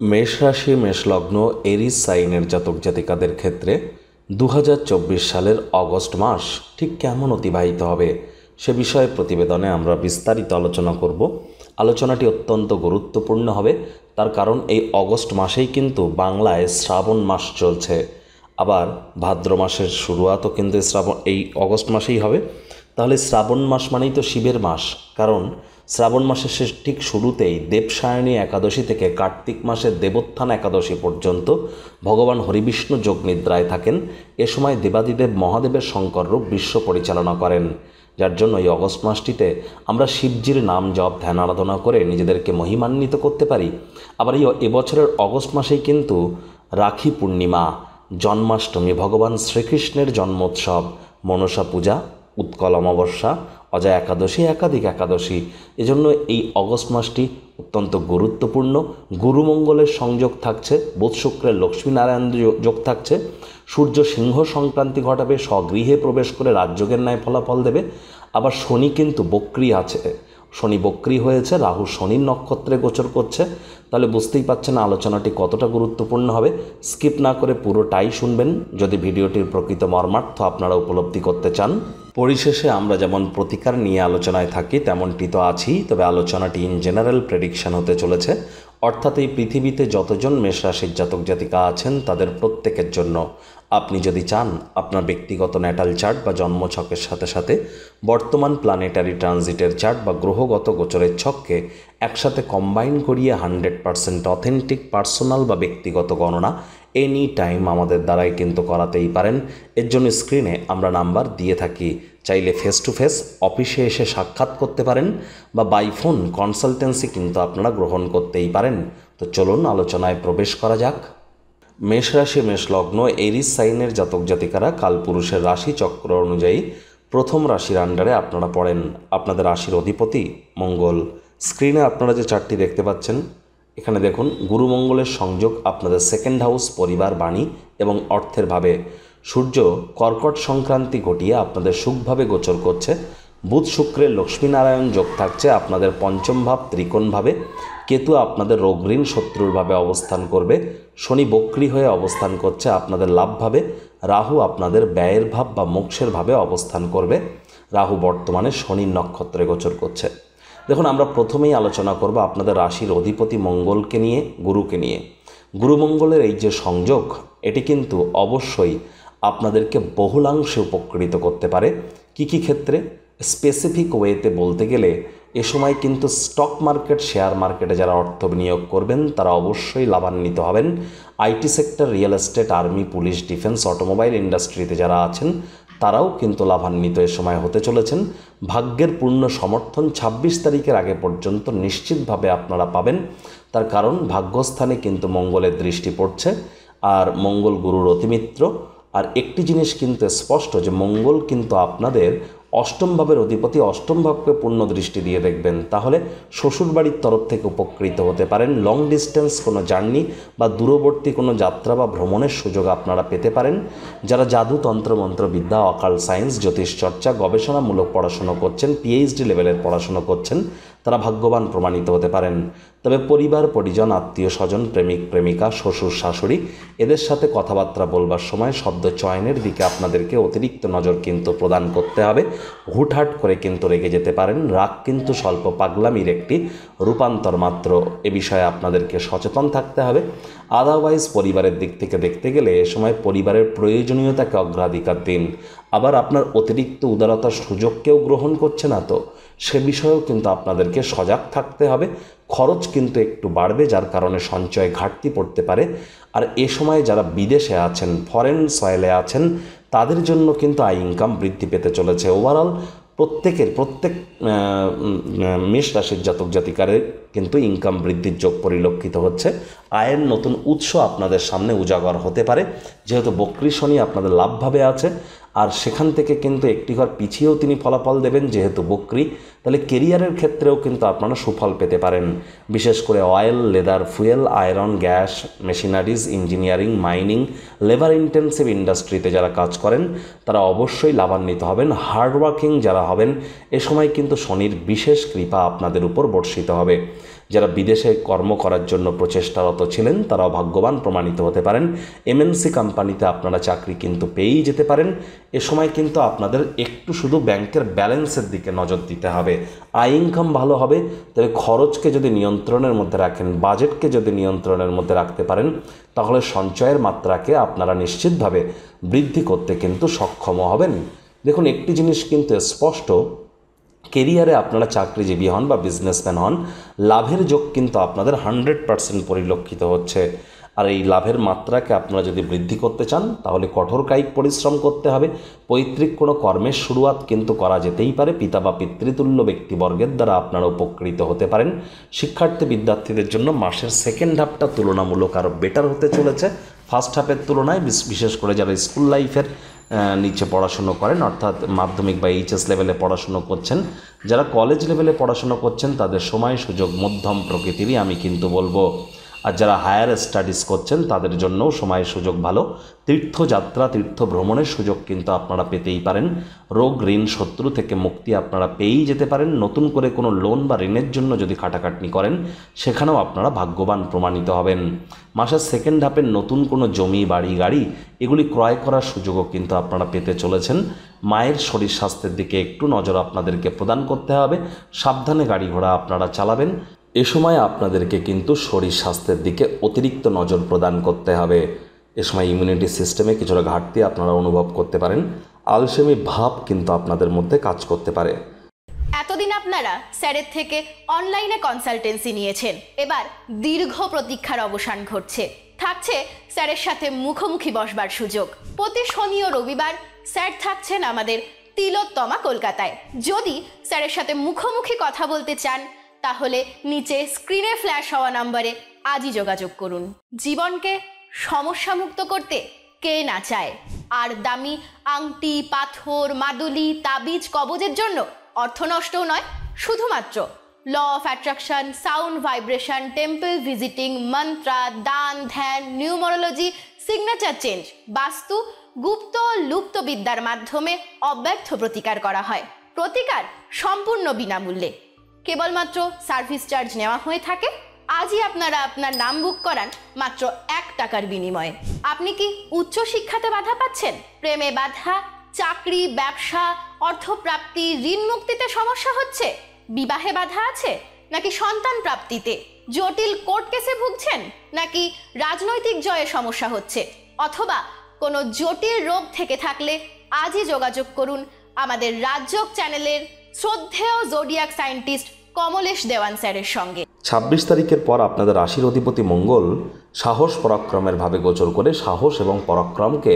মেষ রাশি মেষ লগ্ন এরিস সাইনের জাতক জাতিকাদের ক্ষেত্রে 2024 সালের অগস্ট মাস ঠিক কেমন অতিবাহিত হবে সে বিষয়ে প্রতিবেদনে আমরা বিস্তারিত আলোচনা করব। আলোচনাটি অত্যন্ত গুরুত্বপূর্ণ হবে, তার কারণ এই অগস্ট মাসেই কিন্তু বাংলায় শ্রাবণ মাস চলছে। আবার ভাদ্র মাসের শুরুয়াতও কিন্তু এই অগস্ট মাসেই হবে। তাহলে শ্রাবণ মাস মানেই তো শিবের মাস, কারণ শ্রাবণ মাসের ঠিক শুরুতেই দেবসায়নী একাদশী থেকে কার্তিক মাসের দেবোত্থান একাদশী পর্যন্ত ভগবান হরিবিষ্ণু যোগ নিদ্রায় থাকেন। এ সময় দেবাদিদেব মহাদেবের শঙ্কর রূপ বিশ্ব পরিচালনা করেন, যার জন্য এই অগস্ট মাসটিতে আমরা শিবজির নাম জপ ধ্যান আরাধনা করে নিজেদেরকে মহিমান্বিত করতে পারি। আবার এবছরের অগস্ট মাসেই কিন্তু রাখি পূর্ণিমা, জন্মাষ্টমী, ভগবান শ্রীকৃষ্ণের জন্মোৎসব, মনসা পূজা, উৎকল অমাবস্যা, অজয় একাদশী, একাধিক একাদশী। এজন্য এই অগস্ট মাসটি অত্যন্ত গুরুত্বপূর্ণ। গুরুমঙ্গলের সংযোগ থাকছে, বুধ শুক্রের লক্ষ্মীনারায়ণ যোগ থাকছে, সূর্য সিংহ সংক্রান্তি ঘটাবে, স্বগৃহে প্রবেশ করে রাজযোগের ন্যায় ফলাফল দেবে। আবার শনি কিন্তু বক্রী আছে, শনি বক্রী হয়েছে, রাহু শনির নক্ষত্রে গোচর করছে। তাহলে বুঝতেই পারছেন আলোচনাটি কতটা গুরুত্বপূর্ণ হবে। স্কিপ না করে পুরোটাই শুনবেন যদি ভিডিওটির প্রকৃত মর্মার্থ আপনারা উপলব্ধি করতে চান। পরিশেষে আমরা যেমন প্রতিকার নিয়ে আলোচনায় থাকি তেমনটি তো আছেই, তবে আলোচনাটি ইন জেনারেল প্রেডিকশন হতে চলেছে, অর্থাৎ এই পৃথিবীতে যতজন মেষ রাশির জাতক জাতিকা আছেন তাদের প্রত্যেকের জন্য। আপনি যদি চান আপনার ব্যক্তিগত ন্যাটাল চার্ট বা জন্মছকের সাথে সাথে বর্তমান প্ল্যানেটারি ট্রানজিটের চার্ট বা গ্রহগত গোচরের ছককে একসাথে কম্বাইন করিয়ে 100% অথেন্টিক পার্সোনাল বা ব্যক্তিগত গণনা এনি টাইম আমাদের দ্বারাই কিন্তু করাতেই পারেন। এর জন্য স্ক্রিনে আমরা নাম্বার দিয়ে থাকি, চাইলে ফেস টু ফেস অফিসে এসে সাক্ষাৎ করতে পারেন বা বাই ফোন কনসালটেন্সি কিন্তু আপনারা গ্রহণ করতেই পারেন। তো চলুন আলোচনায় প্রবেশ করা যাক। মেষ রাশি মেষ লগ্ন এরিস সাইনের জাতক জাতিকারা কালপুরুষের রাশি চক্র অনুযায়ী প্রথম রাশির আন্ডারে আপনারা পড়েন। আপনাদের রাশির অধিপতি মঙ্গল। স্ক্রিনে আপনারা যে চারটি দেখতে পাচ্ছেন, এখানে দেখুন গুরুমঙ্গলের সংযোগ আপনাদের সেকেন্ড হাউস, পরিবার, বাণী এবং অর্থের ভাবে। সূর্য কর্কট সংক্রান্তি ঘটিয়ে আপনাদের সুখভাবে গোচর করছে। বুধ শুক্রের লক্ষ্মীনারায়ণ যোগ থাকছে আপনাদের পঞ্চম ভাব, ত্রিকোণ ভাবে। কেতু আপনাদের রোগ ঋণ শত্রুর ভাবে অবস্থান করবে। শনি বক্রী হয়ে অবস্থান করছে আপনাদের লাভ ভাবে। রাহু আপনাদের ব্যয়ের ভাব বা মোক্ষের ভাবে অবস্থান করবে। রাহু বর্তমানে শনির নক্ষত্রে গোচর করছে। দেখুন, আমরা প্রথমেই আলোচনা করব আপনাদের রাশির অধিপতি মঙ্গলকে নিয়ে, গুরুকে নিয়ে। গুরুমঙ্গলের এই যে সংযোগ, এটি কিন্তু অবশ্যই আপনাদেরকে বহুলাংশে উপকৃত করতে পারে। কি ক্ষেত্রে? স্পেসিফিক ওয়েতে বলতে গেলে এ সময় কিন্তু স্টক মার্কেট, শেয়ার মার্কেটে যারা অর্থ বিনিয়োগ করবেন তারা অবশ্যই লাভান্বিত হবেন। IT sector, real estate, army, police, defence, automobile ইন্ডাস্ট্রিতে যারা আছেন তারাও কিন্তু লাভান্বিত এ সময় হতে চলেছেন। ভাগ্যের পূর্ণ সমর্থন 26 তারিখের আগে পর্যন্ত নিশ্চিতভাবে আপনারা পাবেন। তার কারণ ভাগ্যস্থানে কিন্তু মঙ্গলের দৃষ্টি পড়ছে, আর মঙ্গল গুরুর অতিমিত্র। আর একটি জিনিস কিন্তু স্পষ্ট যে মঙ্গল কিন্তু আপনাদের অষ্টম ভাবের অধিপতি, অষ্টম ভাবকে পূর্ণ দৃষ্টি দিয়ে দেখবেন। তাহলে শ্বশুরবাড়ির তরফ থেকে উপকৃত হতে পারেন। লং ডিস্টেন্স কোনো জার্নি বা দূরবর্তী কোনো যাত্রা বা ভ্রমণের সুযোগ আপনারা পেতে পারেন। যারা জাদু, তন্ত্র, মন্ত্রবিদ্যা, অকাল সায়েন্স, জ্যোতিষচর্চা, গবেষণামূলক পড়াশুনো করছেন, পিএইচডি লেভেলের পড়াশুনো করছেন, তারা ভাগ্যবান প্রমাণিত হতে পারেন। তবে পরিবার, পরিজন, আত্মীয় স্বজন, প্রেমিক প্রেমিকা, শ্বশুর শাশুড়ি এদের সাথে কথাবার্তা বলবার সময় শব্দ চয়নের দিকে আপনাদেরকে অতিরিক্ত নজর কিন্তু প্রদান করতে হবে। হুটহাট করে কিন্তু রেগে যেতে পারেন। রাগ কিন্তু স্বল্প পাগলামির একটি রূপান্তর মাত্র, এ বিষয়ে আপনাদেরকে সচেতন থাকতে হবে। আদারওয়াইজ পরিবারের দিক থেকে দেখতে গেলে এ সময় পরিবারের প্রয়োজনীয়তাকে অগ্রাধিকার দিন। আবার আপনার অতিরিক্ত উদারতার সুযোগ কেউ গ্রহণ করছে না তো সে বিষয়েও কিন্তু আপনাদেরকে সজাগ থাকতে হবে। খরচ কিন্তু একটু বাড়বে, যার কারণে সঞ্চয় ঘাটতি পড়তে পারে। আর এ সময় যারা বিদেশে আছেন, ফরেন সয়েলে আছেন, তাদের জন্য কিন্তু আয় ইনকাম বৃদ্ধি পেতে চলেছে। ওভারঅল প্রত্যেক মেষ রাশির জাতক জাতিকারের কিন্তু ইনকাম বৃদ্ধির যোগ পরিলক্ষিত হচ্ছে। আয়ের নতুন উৎস আপনাদের সামনে উজাগর হতে পারে, যেহেতু বক্রী শনি আপনাদের লাভভাবে আছে। আর সেখান থেকে কিন্তু একটি ঘর পিছিয়েও তিনি ফলাফল দেবেন, যেহেতু বক্রী। তাহলে কেরিয়ারের ক্ষেত্রেও কিন্তু আপনারা সুফল পেতে পারেন। বিশেষ করে oil, leather, fuel, iron, gas, machineries, engineering, mining, labour intensive ইন্ডাস্ট্রিতে যারা কাজ করেন তারা অবশ্যই লাভান্বিত হবেন। হার্ডওয়ার্কিং যারা হবেন এ সময় কিন্তু শনির বিশেষ কৃপা আপনাদের উপর বর্ষিত হবে। যারা বিদেশে কর্ম করার জন্য প্রচেষ্টারত ছিলেন তারাও ভাগ্যবান প্রমাণিত হতে পারেন। এমএনসি কোম্পানিতে আপনারা চাকরি কিন্তু পেয়েই যেতে পারেন। এ সময় কিন্তু আপনাদের একটু শুধু ব্যাংকের ব্যালেন্সের দিকে নজর দিতে হবে। আয় ইনকাম ভালো হবে, তবে খরচকে যদি নিয়ন্ত্রণের মধ্যে রাখেন, বাজেটকে যদি নিয়ন্ত্রণের মধ্যে রাখতে পারেন, তাহলে সঞ্চয়ের মাত্রাকে আপনারা নিশ্চিতভাবে বৃদ্ধি করতে কিন্তু সক্ষম হবেন। দেখুন, একটি জিনিস কিন্তু স্পষ্ট, কেরিয়ারে আপনারা চাকরিজীবী হন বা বিজনেসম্যান হন, লাভের যোগ কিন্তু আপনাদের 100% পরিলক্ষিত হচ্ছে। আর এই লাভের মাত্রাকে আপনারা যদি বৃদ্ধি করতে চান তাহলে কঠোর কায়িক পরিশ্রম করতে হবে। পৈতৃক কোনো কর্মের শুরুয়াত কিন্তু করা যেতেই পারে। পিতা বা পিতৃতুল্য ব্যক্তিবর্গের দ্বারা আপনারা উপকৃত হতে পারেন। শিক্ষার্থী বিদ্যার্থীদের জন্য মাসের সেকেন্ড হাফটা তুলনামূলক আরও বেটার হতে চলেছে ফার্স্ট হাফের তুলনায়। বিশেষ করে যারা স্কুল লাইফের নিচে পড়াশুনো করেন, অর্থাৎ মাধ্যমিক বা এইচএস লেভেলে পড়াশুনো করছেন, যারা কলেজ লেভেলে পড়াশুনো করছেন তাদের সময় সুযোগ মধ্যম প্রকৃতিরই আমি কিন্তু বলবো। আর যারা হায়ার স্টাডিজ করছেন তাদের জন্যও সময়ের সুযোগ ভালো। তীর্থযাত্রা, তীর্থ ভ্রমণের সুযোগ কিন্তু আপনারা পেতেই পারেন। রোগ, ঋণ, শত্রু থেকে মুক্তি আপনারা পেয়েই যেতে পারেন। নতুন করে কোনো লোন বা ঋণের জন্য যদি খাটাখাটনি করেন সেখানেও আপনারা ভাগ্যবান প্রমাণিত হবেন। মাসের সেকেন্ড হাফের নতুন কোনো জমি, বাড়ি, গাড়ি এগুলি ক্রয় করার সুযোগও কিন্তু আপনারা পেতে চলেছেন। মায়ের শরীর স্বাস্থ্যের দিকে একটু নজর আপনাদেরকে প্রদান করতে হবে। সাবধানে গাড়ি ঘোড়া আপনারা চালাবেন। এ সময় আপনাদেরকে কিন্তু শরীর স্বাস্থ্যের দিকে অতিরিক্ত নজর প্রদান করতে হবে। এ সময় ইমিউনিটি সিস্টেমে কিছুটা ঘাটতি আপনারা অনুভব করতে পারেন। আলসেমি ভাব কিন্তু আপনাদের মধ্যে কাজ করতে পারে। এতদিন আপনারা স্যারের থেকে অনলাইনে কনসালটেন্সি নিয়েছেন, এবার দীর্ঘ প্রতীক্ষার অবসান ঘটছে। থাকছে স্যারের সাথে মুখোমুখি বসবার সুযোগ। প্রতি শনি ও রবিবার স্যার থাকছেন আমাদের তিলোত্তমা কলকাতায়। যদি স্যারের সাথে মুখোমুখি কথা বলতে চান তাহলে নিচে স্ক্রিনে ফ্ল্যাশ হওয়া নম্বরে আজই যোগাযোগ করুন। জীবনকে সমস্যামুক্ত করতে কে না চায়? আর দামি আংটি, পাথর, মাদুলি, তাবিজ, কবজের জন্য অর্থ নষ্টও নয়, শুধুমাত্র law of attraction, sound vibration, temple visiting, mantra, দান, ধ্যান, নিউমারোলজি, সিগনেচার চেঞ্জ, বাস্তু, গুপ্ত লুপ্ত বিদ্যার মাধ্যমে অব্যর্থ প্রতিকার করা হয়। প্রতিকার সম্পূর্ণ বিনামূল্যে, কেবলমাত্র সার্ভিস চার্জ নেওয়া হয়ে থাকে। আজই আপনারা আপনার নাম বুক করান মাত্র 1 টাকার বিনিময়ে। আপনি কি উচ্চশিক্ষাতে বাধা পাচ্ছেন? প্রেমে বাধা, চাকরি, ব্যবসা, অর্থপ্রাপ্তি, ঋণ মুক্তিতে সমস্যা হচ্ছে? বিবাহে বাধা আছে? নাকি সন্তান প্রাপ্তিতে? জটিল কোর্ট কেসে ভুগছেন? নাকি রাজনৈতিক জয়ে সমস্যা হচ্ছে? অথবা কোনো জটিল রোগ থেকে থাকলে আজই যোগাযোগ করুন আমাদের রাজযোগ চ্যানেলের শ্রদ্ধেয় জোডিয়াক সায়েন্টিস্ট কমলেশ দেওয়ান স্যারের সঙ্গে। 26 তারিখের পর আপনাদের রাশির অধিপতি মঙ্গল সাহস পরাক্রমের ভাবে গোচর করে সাহস এবং পরাক্রমকে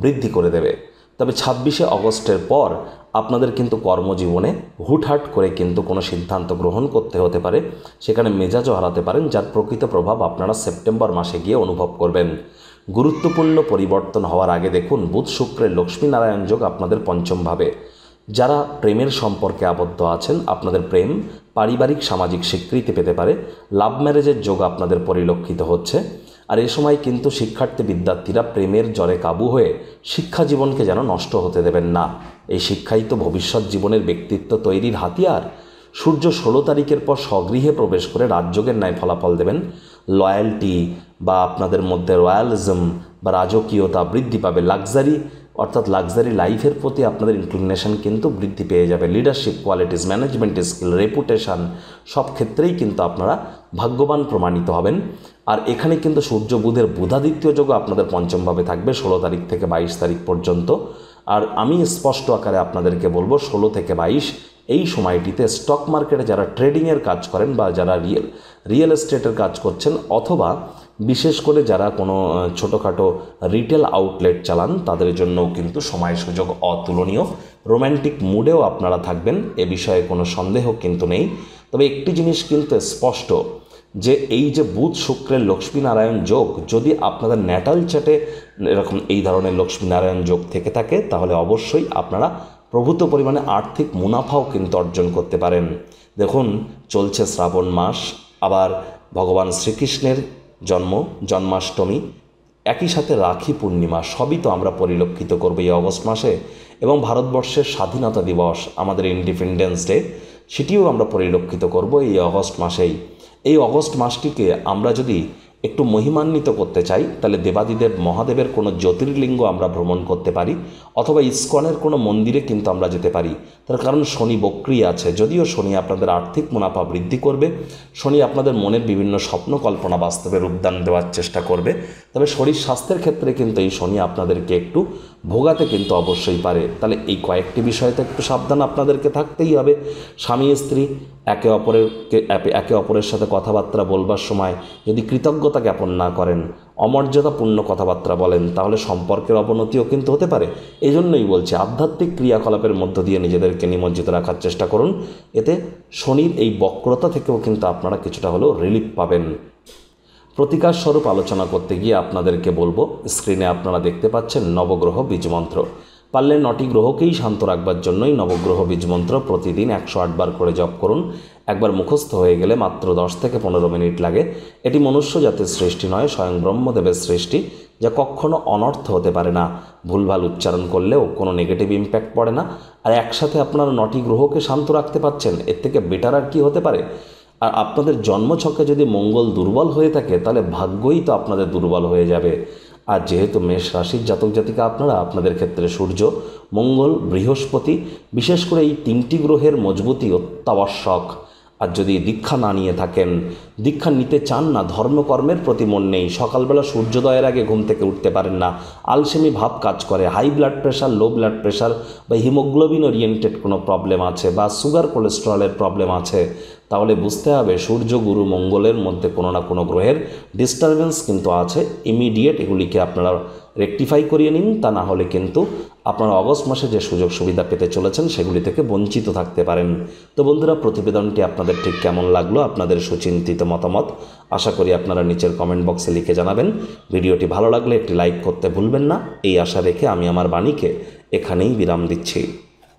বৃদ্ধি করে দেবে। তবে 26শে অগস্টের পর আপনাদের কিন্তু কর্মজীবনে হুটহাট করে কিন্তু কোনো সিদ্ধান্ত গ্রহণ করতে হতে পারে। সেখানে মেজাজও হারাতে পারেন, যার প্রকৃত প্রভাব আপনারা সেপ্টেম্বর মাসে গিয়ে অনুভব করবেন। গুরুত্বপূর্ণ পরিবর্তন হওয়ার আগে দেখুন, বুধ শুক্রের লক্ষ্মীনারায়ণ যোগ আপনাদের পঞ্চম ভাবে। যারা প্রেমের সম্পর্কে আবদ্ধ আছেন আপনাদের প্রেম পারিবারিক সামাজিক স্বীকৃতি পেতে পারে। লাভ ম্যারেজের যোগ আপনাদের পরিলক্ষিত হচ্ছে। আর এ সময় কিন্তু শিক্ষার্থী বিদ্যার্থীরা প্রেমের জ্বরে কাবু হয়ে শিক্ষা জীবনকে যেন নষ্ট হতে দেবেন না। এই শিক্ষাই তো ভবিষ্যৎ জীবনের ব্যক্তিত্ব তৈরির হাতিয়ার। সূর্য 16 তারিখের পর স্বগৃহে প্রবেশ করে রাজযোগের ন্যায় ফলাফল দেবেন। লয়্যালটি বা আপনাদের মধ্যে রয়্যালিজম বা রাজকীয়তা বৃদ্ধি পাবে। লাক্সারি লাইফের প্রতি আপনাদের ইনক্লিনেশন কিন্তু বৃদ্ধি পেয়ে যাবে। Leadership qualities, management skill, reputation সব ক্ষেত্রেই কিন্তু আপনারা ভাগ্যবান প্রমাণিত হবেন। আর এখানে কিন্তু সূর্য বুধের বুধাদিত্য যোগ আপনাদের পঞ্চমভাবে থাকবে 16 তারিখ থেকে 22 তারিখ পর্যন্ত। আর আমি স্পষ্ট আকারে আপনাদেরকে বলবো 16 থেকে 22 এই সময়টিতে স্টক মার্কেটে যারা ট্রেডিংয়ের কাজ করেন বা যারা রিয়েল এস্টেটের কাজ করছেন, অথবা বিশেষ করে যারা কোনো ছোটোখাটো রিটেল আউটলেট চালান, তাদের জন্যও কিন্তু সময় সুযোগ অতুলনীয়। রোম্যান্টিক মুডেও আপনারা থাকবেন, এ বিষয়ে কোনো সন্দেহ কিন্তু নেই। তবে একটি জিনিস কিন্তু স্পষ্ট, যে এই যে বুধ শুক্রের লক্ষ্মীনারায়ণ যোগ যদি আপনাদের ন্যাটাল চার্টে এরকম এই ধরনের লক্ষ্মীনারায়ণ যোগ থেকে থাকে, তাহলে অবশ্যই আপনারা প্রভূত পরিমাণে আর্থিক মুনাফাও কিন্তু অর্জন করতে পারেন। দেখুন, চলছে শ্রাবণ মাস, আবার ভগবান শ্রীকৃষ্ণের জন্মাষ্টমী, একই সাথে রাখি পূর্ণিমা, সবই তো আমরা পরিলক্ষিত করব এই অগস্ট মাসে। এবং ভারতবর্ষের স্বাধীনতা দিবস, আমাদের ইন্ডিপেন্ডেন্স ডে, সেটিও আমরা পরিলক্ষিত করব এই অগস্ট মাসেই। এই অগস্ট মাসটিকে আমরা যদি একটু মহিমান্বিত করতে চাই তাহলে দেবাদিদেব মহাদেবের কোনো জ্যোতির্লিঙ্গ আমরা ভ্রমণ করতে পারি, অথবা ইস্কনের কোনো মন্দিরে কিন্তু আমরা যেতে পারি। তার কারণ শনি বক্রী আছে। যদিও শনি আপনাদের আর্থিক মুনাফা বৃদ্ধি করবে, শনি আপনাদের মনের বিভিন্ন স্বপ্ন কল্পনা বাস্তবে রূপদান দেওয়ার চেষ্টা করবে, তবে শরীর স্বাস্থ্যের ক্ষেত্রে কিন্তু এই শনি আপনাদেরকে একটু ভোগাতে কিন্তু অবশ্যই পারে। তাহলে এই কয়েকটি বিষয়তে একটু সাবধান আপনাদেরকে থাকতেই হবে। স্বামী স্ত্রী একে অপরের সাথে কথাবার্তা বলবার সময় যদি কৃতজ্ঞতা জ্ঞাপন না করেন, অমর্যাদাপূর্ণ কথাবার্তা বলেন, তাহলে সম্পর্কের অবনতিও কিন্তু হতে পারে। এই জন্যই বলছি আধ্যাত্মিক ক্রিয়াকলাপের মধ্য দিয়ে নিজেদেরকে নিমজ্জিত রাখার চেষ্টা করুন। এতে শনির এই বক্রতা থেকেও কিন্তু আপনারা কিছুটা হলেও রিলিফ পাবেন। প্রতিকার স্বরূপ আলোচনা করতে গিয়ে আপনাদেরকে বলবো, স্ক্রিনে আপনারা দেখতে পাচ্ছেন নবগ্রহ বীজমন্ত্র। পারলে 9টি গ্রহকেই শান্ত রাখবার জন্যই নবগ্রহ বীজমন্ত্র প্রতিদিন 108 বার করে জপ করুন। একবার মুখস্থ হয়ে গেলে মাত্র 10 থেকে 15 মিনিট লাগে। এটি মনুষ্য জাতির সৃষ্টি নয়, স্বয়ং ব্রহ্মদেবের সৃষ্টি, যা কখনো অনর্থ হতে পারে না। ভুলভাল উচ্চারণ করলেও কোনো নেগেটিভ ইম্প্যাক্ট পড়ে না। আর একসাথে আপনারা 9টি গ্রহকে শান্ত রাখতে পারছেন, এর থেকে বেটার আর কি হতে পারে। আর আপনাদের জন্মছকে যদি মঙ্গল দুর্বল হয়ে থাকে তাহলে ভাগ্যই তো আপনাদের দুর্বল হয়ে যাবে। আর যেহেতু মেষ রাশির জাতক জাতিকা আপনারা, আপনাদের ক্ষেত্রে সূর্য, মঙ্গল, বৃহস্পতি, বিশেষ করে এই 3টি গ্রহের মজবুতি অত্যাবশ্যক। আর যদি দীক্ষা না নিয়ে থাকেন, দীক্ষা নিতে চান না, ধর্মকর্মের প্রতি মন নেই, সকালবেলা সূর্যোদয়ের আগে ঘুম থেকে উঠতে পারেন না, আলসেমি ভাব কাজ করে, high blood pressure, low blood pressure বা হিমোগ্লোবিন ওরিয়েন্টেড কোনো প্রবলেম আছে, বা সুগার কোলেস্টেরলের প্রবলেম আছে, তাহলে বুঝতে হবে সূর্য, গুরু, মঙ্গলের মধ্যে কোনো না কোনো গ্রহের ডিস্টারবেন্স কিন্তু আছে। ইমিডিয়েট এগুলিকে আপনারা রেকটিফাই করিয়ে নিন, তা না হলে কিন্তু আপনারা অগস্ট মাসে যে সুযোগ সুবিধা পেতে চলেছেন সেগুলি থেকে বঞ্চিত থাকতে পারেন। তো বন্ধুরা, প্রতিবেদনটি আপনাদের ঠিক কেমন লাগলো, আপনাদের সুচিন্তিত মতামত আশা করি আপনারা নিচের কমেন্ট বক্সে লিখে জানাবেন। ভিডিওটি ভালো লাগলে একটি লাইক করতে ভুলবেন না। এই আশা রেখে আমি আমার বাণীকে এখানেই বিরাম দিচ্ছি।